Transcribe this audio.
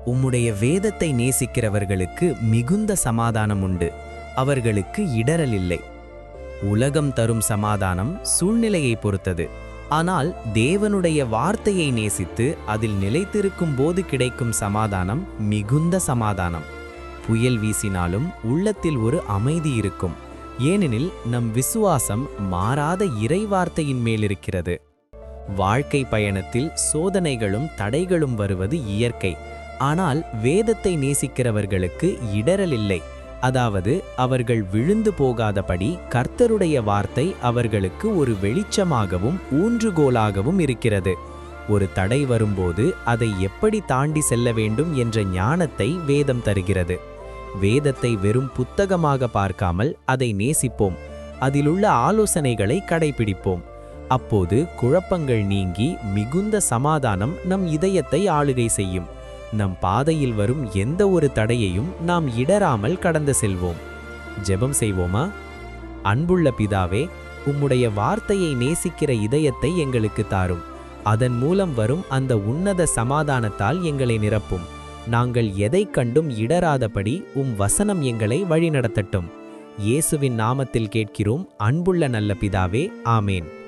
உம்முடைய வேதத்தை நேசிக்கிறவர்களுக்கு மிகுந்த சமாதானம் உண்டு, அவர்களுக்கு இடறல் இல்லை. உலகம் தரும் சமாதானம் சூழ்நிலையை பொறுத்தது. ஆனால் தேவனுடைய வார்த்தையை நேசித்து அதில் நிலைத்திருக்கும் போது கிடைக்கும் சமாதானம் மிகுந்த சமாதானம். புயல் வீசினாலும் உள்ளத்தில் ஒரு அமைதி இருக்கும். ஏனெனில் நம் விசுவாசம் மாறாத இறைவார்த்தையின் மேலிருக்கிறது. வாழ்க்கை பயணத்தில் சோதனைகளும் தடைகளும் வருவது இயற்கை. ஆனால் வேதத்தை நேசிக்கிறவர்களுக்கு இடறல் இல்லை. அதாவது அவர்கள் விழுந்து போகாதபடி கர்த்தருடைய வார்த்தை அவர்களுக்கு ஒரு வெளிச்சமாகவும் ஊன்றுகோலாகவும் இருக்கிறது. ஒரு தடை வரும்போது அதை எப்படி தாண்டி செல்ல வேண்டும் என்ற ஞானத்தை வேதம் தருகிறது. வேதத்தை வெறும் புத்தகமாக பார்க்காமல் அதை நேசிப்போம். அதிலுள்ள ஆலோசனைகளை கடைபிடிப்போம். அப்போது குழப்பங்கள் நீங்கி மிகுந்த சமாதானம் நம் இதயத்தை ஆளுகை செய்யும். நம் பாதையில் வரும் எந்த ஒரு தடையையும் நாம் இடராமல் கடந்து செல்வோம். ஜெபம் செய்வோமா? அன்புள்ள பிதாவே, உம்முடைய வார்த்தையை நேசிக்கிற இதயத்தை எங்களுக்கு தாரும். அதன் மூலம் வரும் அந்த உன்னத சமாதானத்தால் எங்களை நிரப்பும். நாங்கள் எதைக் கண்டும் இடராதபடி வசனம் எங்களை வழிநடத்தட்டும். இயேசுவின் நாமத்தில் கேட்கிறோம் அன்புள்ள நல்ல பிதாவே, ஆமேன்.